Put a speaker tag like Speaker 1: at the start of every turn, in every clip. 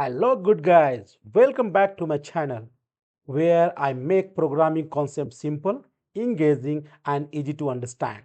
Speaker 1: Hello, good guys. Welcome back to my channel where I make programming concepts simple, engaging, and easy to understand.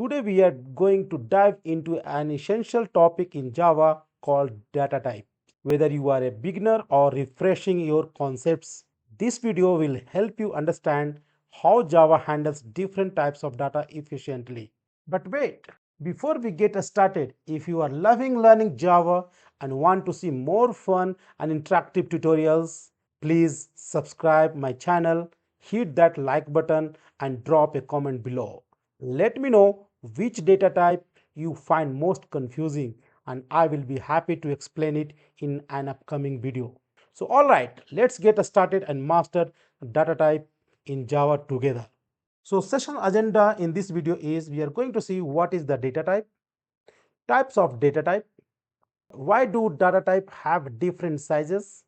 Speaker 1: Today, we are going to dive into an essential topic in Java called data type. Whether you are a beginner or refreshing your concepts, this video will help you understand how Java handles different types of data efficiently. But wait, before we get started, if you are loving learning Java and want to see more fun and interactive tutorials, please subscribe my channel, hit that like button and drop a comment below. Let me know which data type you find most confusing and I will be happy to explain it in an upcoming video. So alright, let's get started and master data type in Java together. So session agenda in this video is we are going to see what is the data type, types of data type, why do data type have different sizes,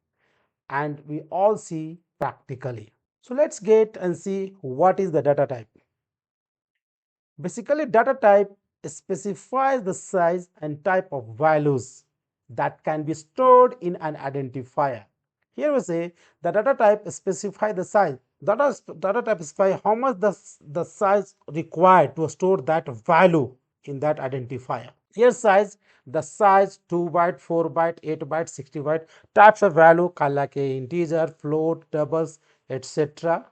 Speaker 1: and we all see practically. So let's get and see what is the data type. Basically, data type specifies the size and type of values that can be stored in an identifier. Here we say the data type specify the size. Data type specify how much the size required to store that value in that identifier. Here size, the size 2 byte, 4 byte, 8 byte, 60 byte, types of value like a integer, float, doubles, etc.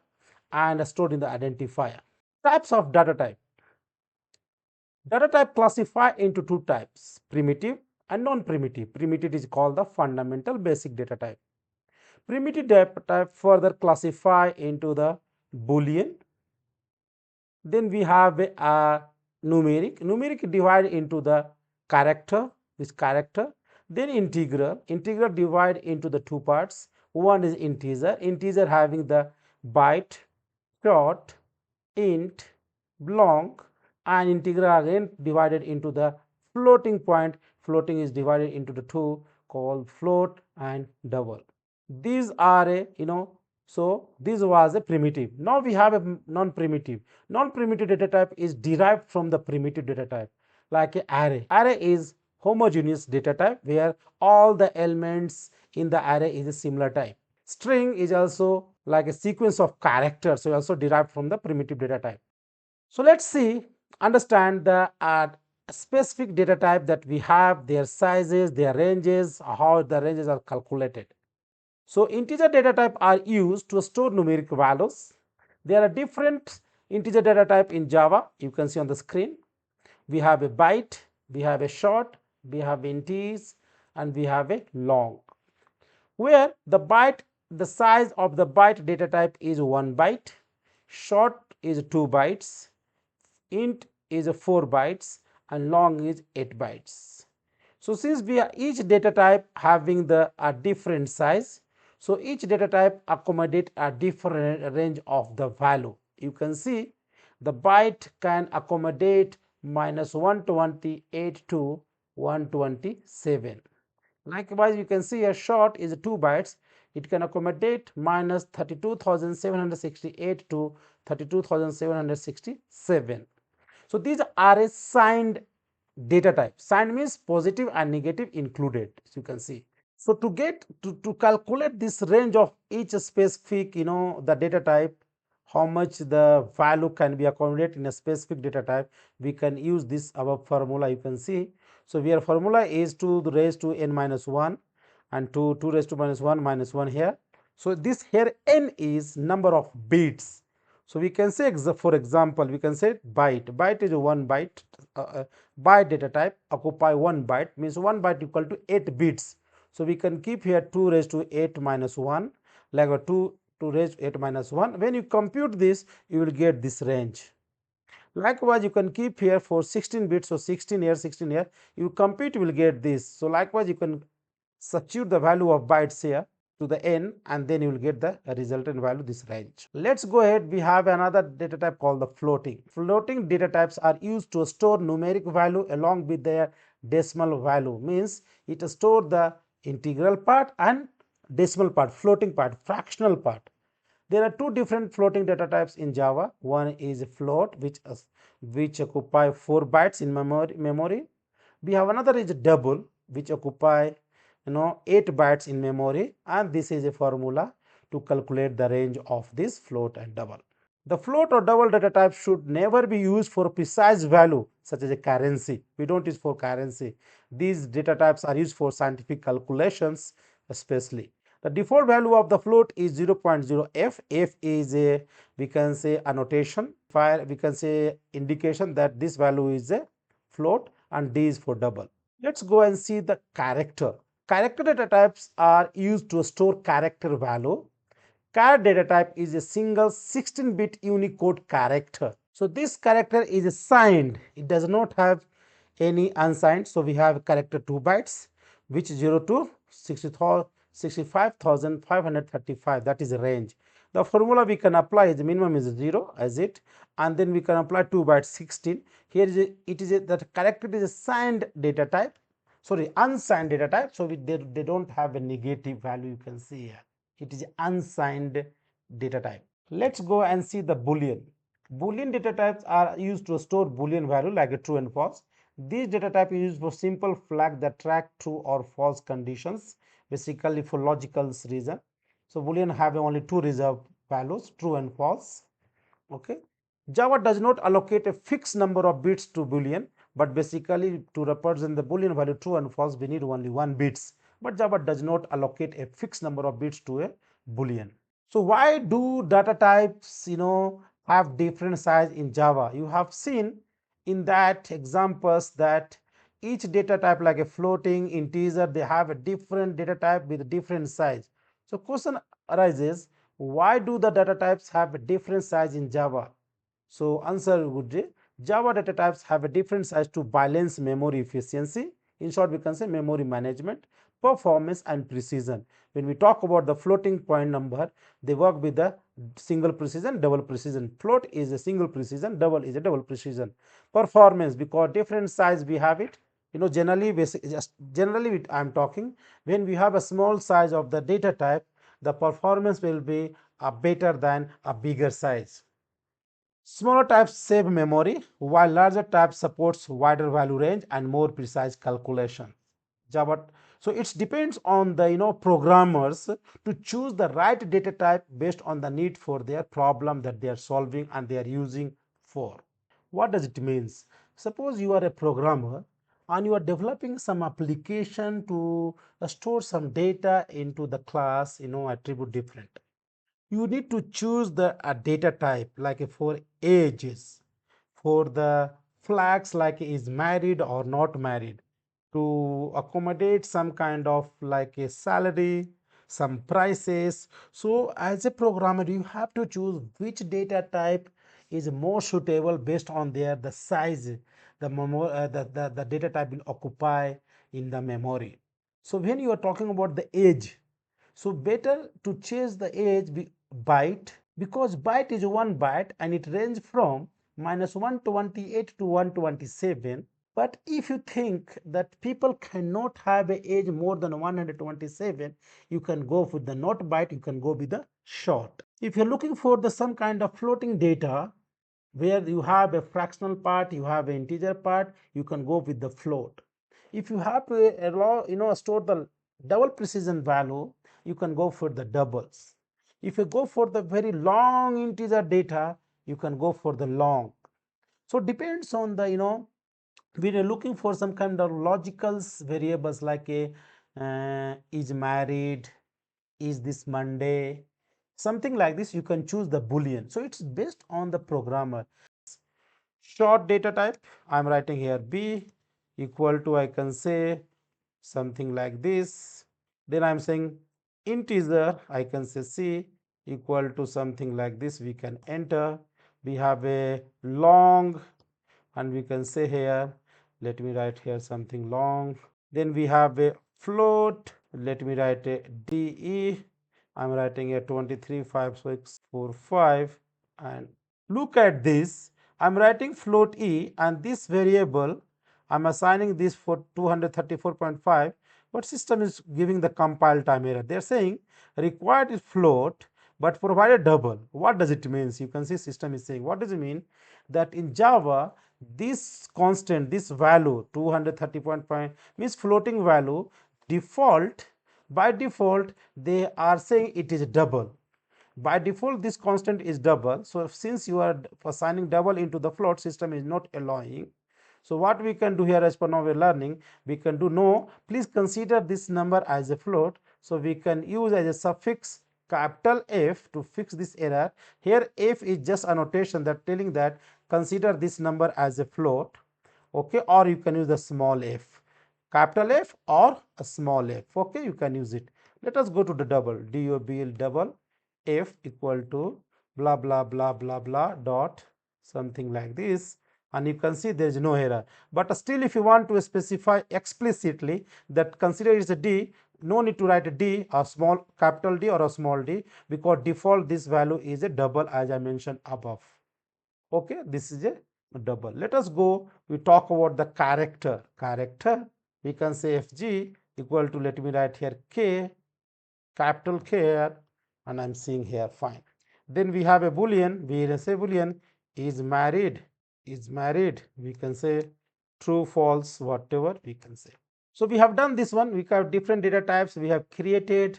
Speaker 1: and stored in the identifier. Types of data type. Data type classify into two types, primitive and non-primitive. Primitive is called the fundamental basic data type. Primitive data type further classify into the Boolean. Then we have a numeric. Numeric divide into the character, this character. Then integral. Integral divide into the two parts. One is integer. Integer having the byte, short, int, long, and integral again divided into the floating point. Floating is divided into the two called float and double. These are a so this was a primitive. Now we have a non-primitive. Non-primitive data type is derived from the primitive data type, like an array. Array is homogeneous data type where all the elements in the array is a similar type. String is also like a sequence of characters, so also derived from the primitive data type. So let's see, understand the specific data type that we have, their sizes, their ranges, how the ranges are calculated. So integer data type are used to store numeric values. There are different integer data type in Java. You can see on the screen. We have a byte, we have a short, we have integers, and we have a long. Where the size of the byte data type is 1 byte, short is 2 bytes, int is 4 bytes, and long is 8 bytes. So since we are each data type having a different size, so each data type accommodate a different range of the value. You can see the byte can accommodate minus 128 to 127. Likewise, you can see a short is 2 bytes. It can accommodate minus 32,768 to 32,767. So these are a signed data type. Signed means positive and negative included, as you can see. So to calculate this range of each specific, the data type, how much the value can be accommodated in a specific data type, we can use this above formula. You can see. So here formula is 2 raised to n minus 1 and 2 raised to minus 1 here. So this here n is number of bits. So we can say, for example, we can say byte. Byte is 1 byte. Byte data type occupy 1 byte, means 1 byte equal to 8 bits. So we can keep here 2 raised to 8 minus 1, like a 2 raised to 8 minus 1. When you compute this, you will get this range. Likewise, you can keep here for 16 bits, so 16 here, 16 here. You compute, you will get this. So likewise, you can substitute the value of bytes here to the n, and then you will get the resultant value, this range. Let's go ahead. We have another data type called the floating. Floating data types are used to store numeric value along with their decimal value, means it stores the integral part and decimal part, floating part, fractional part. There are two different floating data types in Java. One is float, which occupy 4 bytes in memory. We have another is double, which occupy 8 bytes in memory, and this is a formula to calculate the range of this float and double. The float or double data type should never be used for precise value such as a currency. We don't use for currency. These data types are used for scientific calculations especially. The default value of the float is 0.0 f. F is a, we can say, annotation, we can say indication that this value is a float, and D is for double. Let's go and see the character. Character data types are used to store character value. Char data type is a single 16-bit Unicode character. So this character is signed. It does not have any unsigned. So we have character 2 bytes, which 0 to 65,535. That is a range. The formula we can apply is the minimum is 0 as it, and then we can apply 2 bytes 16. Here is that character is a signed data type. Sorry, unsigned data type. So they don't have a negative value. You can see here. It is unsigned data type. Let's go and see the Boolean. Boolean data types are used to store Boolean value like a true and false. These data type is used for simple flag that track true or false conditions, basically for logical reason. So Boolean have only two reserved values, true and false. Okay. Java does not allocate a fixed number of bits to Boolean, but basically to represent the Boolean value true and false, we need only 1 bits. But Java does not allocate a fixed number of bits to a Boolean. So why do data types, have different size in Java? You have seen in that examples that each data type, like a floating, integer, they have a different data type with different size. So question arises, why do the data types have a different size in Java? So answer would be Java data types have a different size to balance memory efficiency. In short, we can say memory management, performance, and precision. When we talk about the floating point number, they work with the single precision, double precision. Float is a single precision, double is a double precision. Performance, because different size we have it. Generally I'm talking, when we have a small size of the data type, the performance will be better than a bigger size. Smaller types save memory, while larger types supports wider value range and more precise calculation. Java. So it depends on the programmers to choose the right data type based on the need for their problem that they are solving and they are using for. What does it means? Suppose you are a programmer and you are developing some application to store some data into the class, attribute different. You need to choose the data type like for ages, for the flags like is married or not married, to accommodate some kind of like a salary, some prices. So as a programmer, you have to choose which data type is more suitable based on the size the data type will occupy in the memory. So when you are talking about the age, so better to change the age byte, because byte is 1 byte and it ranges from -128 to 127. But if you think that people cannot have an age more than 127, you can go with the not byte, you can go with the short. If you're looking for some kind of floating data where you have a fractional part, you have an integer part, you can go with the float. If you have to store the double precision value, you can go for the doubles. If you go for the very long integer data, you can go for the long. So depends on the we are looking for some kind of logical variables like a is married, is this Monday, something like this. You can choose the Boolean. So it's based on the programmer. Short data type, I'm writing here B equal to, I can say something like this. Then I'm saying integer, I can say C equal to something like this. We can enter. We have a long, and we can say here, let me write here something long. Then we have a float. Let me write a DE. I'm writing a 235645, and look at this. I'm writing float E, and this variable I'm assigning this for 234.5, but system is giving the compile time error. They're saying required is float but provided double. What does it mean? You can see system is saying, what does it mean? That in Java, this constant, this value 230.5 means floating value, default, by default they are saying it is double. By default this constant is double, so since you are assigning double into the float, system is not allowing. So what we can do here, as per now we are learning, we can do no, please consider this number as a float. So we can use as a suffix capital F to fix this error. Here F is just a notation that telling that consider this number as a float, okay, or you can use the small f, capital F or a small f, okay, you can use it. Let us go to the double, double f equal to blah blah blah blah blah dot something like this, and you can see there is no error. But still, if you want to specify explicitly that consider it is a D, no need to write a D, a small capital D or a small d, because default this value is a double as I mentioned above. Okay, this is a double. Let us go, we talk about the character. We can say fg equal to, let me write here k, capital K here, and I'm seeing here fine. Then we have a boolean, we say boolean is married, we can say true false, whatever we can say. So we have done this one, we have different data types we have created,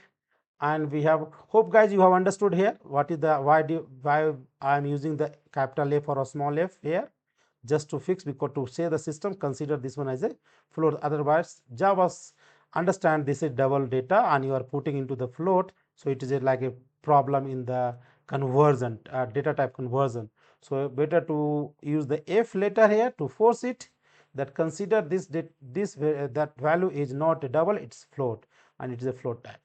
Speaker 1: and we have, hope guys you have understood here what is the why I am using the capital F or a small f here, just to fix, because to say the system consider this one as a float, otherwise Java understand this is double data and you are putting into the float, so it is like a problem in the conversion, data type conversion. So better to use the f letter here to force it, that consider this that value is not a double, it's float and it is a float type.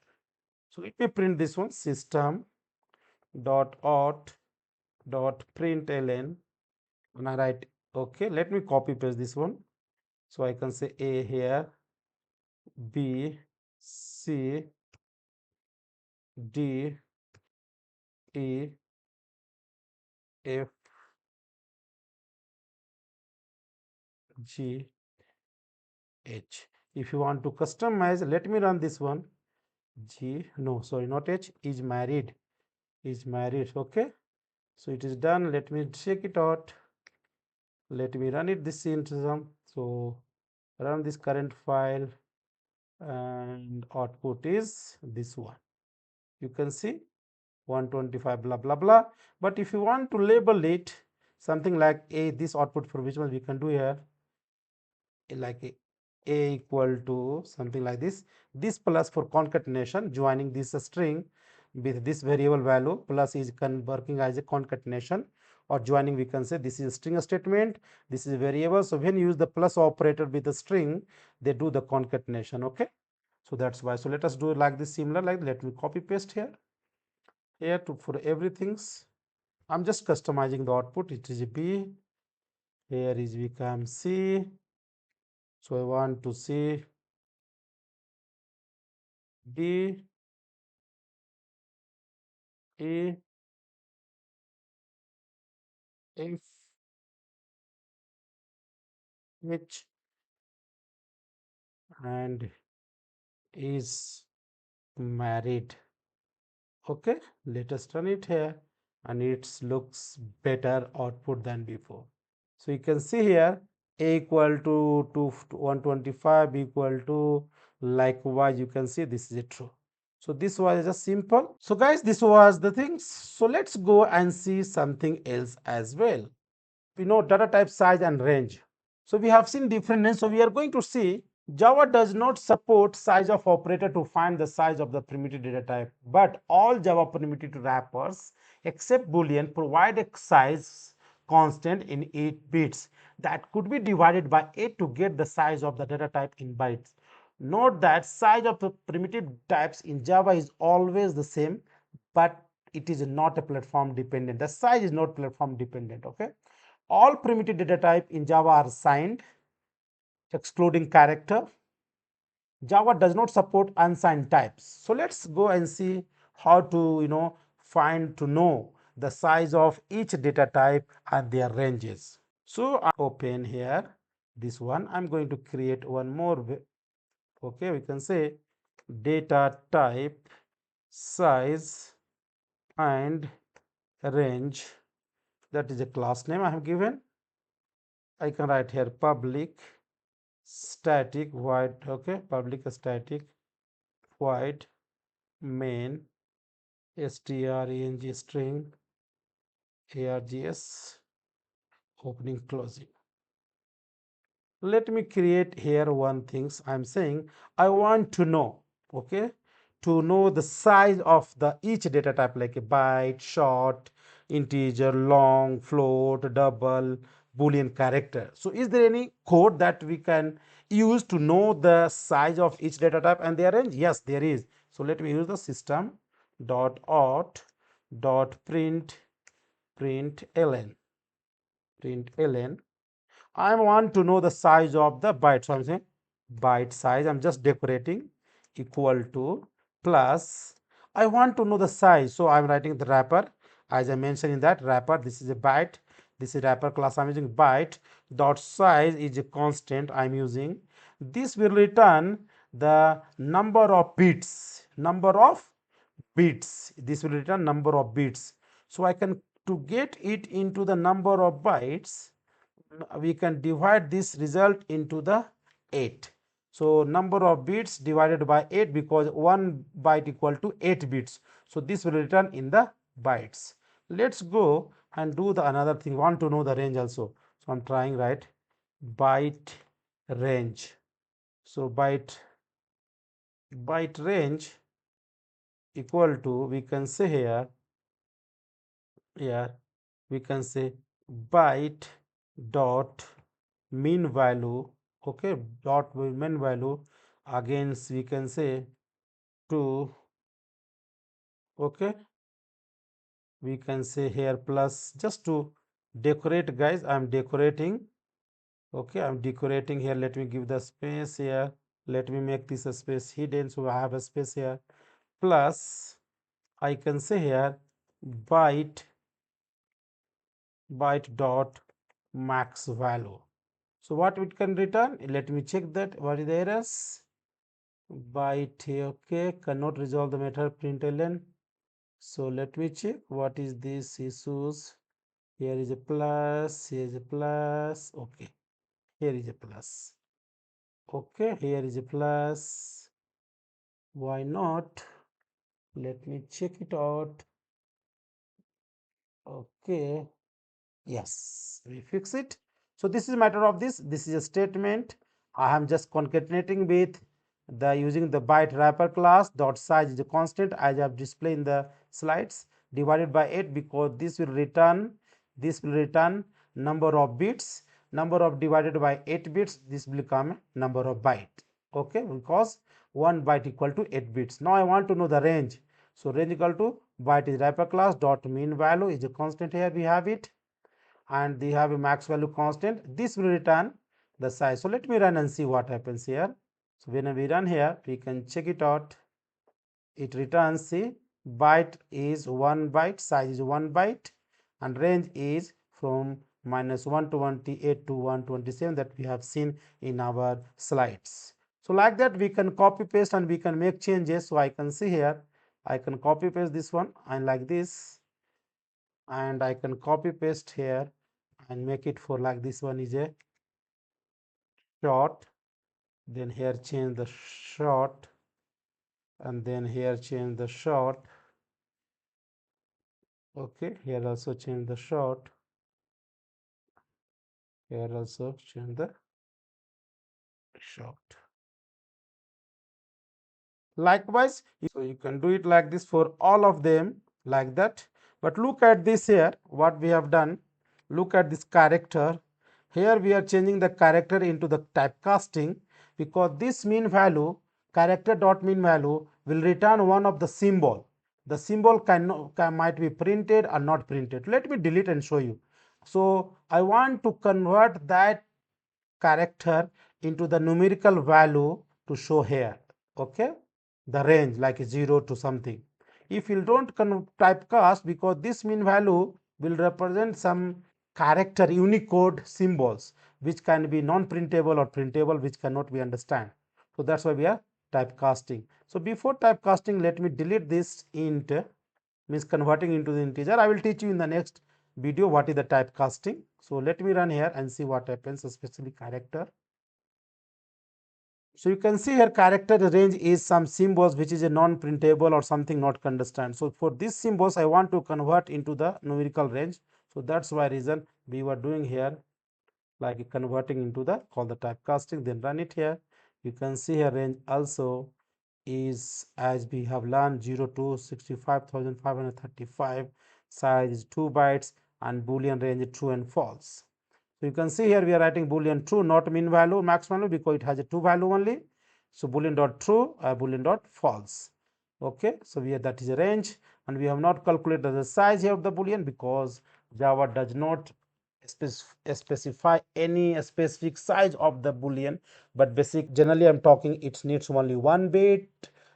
Speaker 1: So let me print this one, system dot out dot println, and I write okay. Let me copy paste this one, so I can say A here, B, C, D, E, F, G, H. If you want to customize, let me run this one. G, no, sorry, not H, is married, okay. So it is done. Let me check it out. Let me run it this system. So run this current file, and output is this one. You can see 125 blah blah blah. But if you want to label it something like a, this output for which one we can do here, like a equal to something like this plus for concatenation, joining this string with this variable value, plus is working as a concatenation, or joining, we can say this is a string statement, this is a variable. So when you use the plus operator with the string, they do the concatenation, okay. So that's why. So let us do like this, similar like, let me copy paste here to for everything's. I'm just customizing the output. It is B, here is become C. So I want to see D, E, F, H, and is married. Okay, let us run it here, and it looks better output than before. So you can see here a equal to 125 equal to, likewise you can see this is a true. So this was just simple. So guys, this was the things. So let's go and see something else as well. We know data type, size and range. So we have seen different names. So we are going to see Java does not support size of operator to find the size of the primitive data type, but all Java primitive wrappers except Boolean provide a size constant in 8 bits that could be divided by 8 to get the size of the data type in bytes. Note that size of the primitive types in Java is always the same, but it is not a platform dependent. The size is not platform dependent, okay. All primitive data type in Java are signed, excluding character. Java does not support unsigned types. So let's go and see how to find to know the size of each data type and their ranges. So I open here this one. I'm going to create one more. Okay, we can say data type, size and range. That is a class name I have given. I can write here public static void, okay, public static void main strng string args opening closing. Let me create here one things. I'm saying I want to know, okay, to know the size of the each data type, like a byte, short, integer, long, float, double, boolean character. So is there any code that we can use to know the size of each data type and their range? Yes, there is. So let me use the system dot out dot println. I want to know the size of the byte. So I'm saying byte size. I'm just decorating equal to plus. I want to know the size. So I'm writing the wrapper. As I mentioned in that wrapper, this is a byte. This is wrapper class. I'm using byte dot size is a constant I'm using. This will return the number of bits. This will return number of bits. So I can, to get it into the number of bytes, we can divide this result into the 8. So number of bits divided by 8, because 1 byte equal to 8 bits. So this will return in the bytes. Let's go and do the another thing. Want to know the range also. So I'm trying, right, byte range. So byte range equal to, we can say here we can say byte dot mean value, okay, dot mean value against, we can say, 2, okay, we can say here plus, just to decorate guys, I'm decorating, okay, I'm decorating here. Let me give the space here, let me make this a space hidden, so I have a space here, plus I can say here byte dot max value. So what it can return, let me check that, what is the errors. Byte, okay, cannot resolve the method println. So let me check what is this issues. Here is a plus, here is a plus, okay, here is a plus, okay, here is a plus. Why not? Let me check it out. Okay, yes, we fix it. So this is a matter of this. This is a statement. I am just concatenating with the using the byte wrapper class. Dot size is a constant as I have displayed in the slides, divided by 8, because this will return number of bits. Number of divided by 8 bits, this will become number of byte. Okay, because 1 byte equal to 8 bits. Now I want to know the range. So range equal to byte is wrapper class dot mean value is a constant. Here we have it, and they have a max value constant. This will return the size. So let me run and see what happens here. So when we run here, we can check it out. It returns, see, byte is 1 byte, size is 1 byte, and range is from -128 to 127 that we have seen in our slides. So like that we can copy paste and we can make changes. So I can see here, I can copy paste this one and like this, and I can copy paste here and make it for like this one is a short, then here change the short, and then here change the short, okay, here also change the short, here also change the short. Likewise, so you can do it like this for all of them like that. But look at this here, what we have done. Look at this character. Here we are changing the character into the typecasting, because this mean value, character dot mean value, will return one of the symbol. The symbol might be printed or not printed. Let me delete and show you. So I want to convert that character into the numerical value to show here, okay, the range like 0 to something. If you don't typecast, because this mean value will represent some character unicode symbols which can be non-printable or printable, which cannot be understand. So that's why we are typecasting. So before typecasting, let me delete this int, means converting into the integer. I will teach you in the next video what is the typecasting. So let me run here and see what happens, especially character. So you can see here character range is some symbols which is a non-printable or something not understand. So for these symbols I want to convert into the numerical range. So that's why reason we were doing here, like converting into the call the typecasting, then run it here. You can see here range also is, as we have learned, 0 to 65,535, size is 2 bytes, and boolean range true and false. So you can see here we are writing boolean true, not min value, max value, because it has a 2 value only. So boolean dot true, boolean dot false. Okay, so we have, that is a range, and we have not calculated the size here of the boolean because Java does not specify any specific size of the boolean, but basic generally I'm talking it needs only 1 bit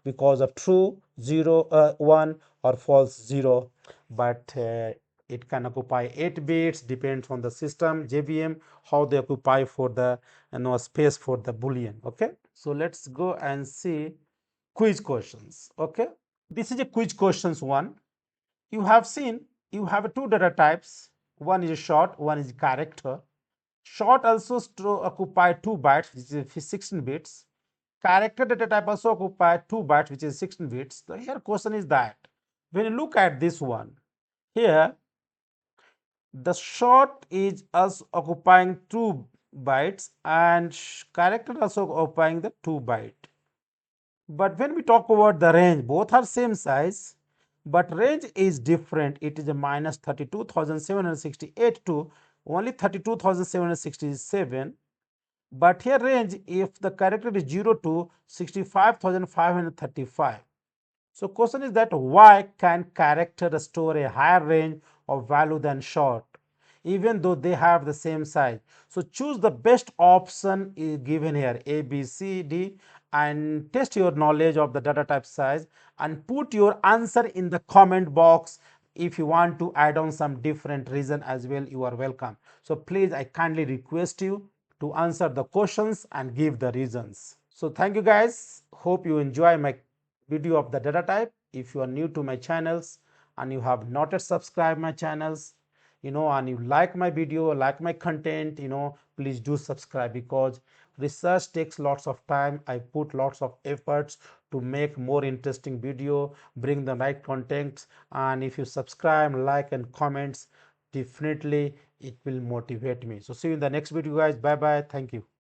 Speaker 1: because of true 0 1 or false 0, but it can occupy 8 bits, depends on the system JVM how they occupy for the space for the boolean. Okay, so let's go and see quiz questions. Okay, this is a quiz questions one. You have seen you have two data types, one is short, one is character. Short also occupy 2 bytes, which is 16 bits. Character data type also occupy 2 bytes, which is 16 bits. The here question is that when you look at this one here, the short is also occupying 2 bytes and character also occupying the 2 byte. But when we talk about the range, both are same size, but range is different. It is a minus 32,768 to only 32,767. But here range, if the character is 0 to 65,535. So question is that why can character store a higher range of value than short, even though they have the same size? So choose the best option is given here, A, B, C, D, and test your knowledge of the data type size and put your answer in the comment box. If you want to add on some different reason as well, you are welcome. So please, I kindly request you to answer the questions and give the reasons. So thank you guys. Hope you enjoy my video of the data type. If you are new to my channels and you have not yet subscribed my channels, and you like my video, like my content, please do subscribe, because research takes lots of time. I put lots of efforts to make more interesting video, bring the right content, and if you subscribe, like, and comments, definitely it will motivate me. So see you in the next video guys. Bye bye. Thank you.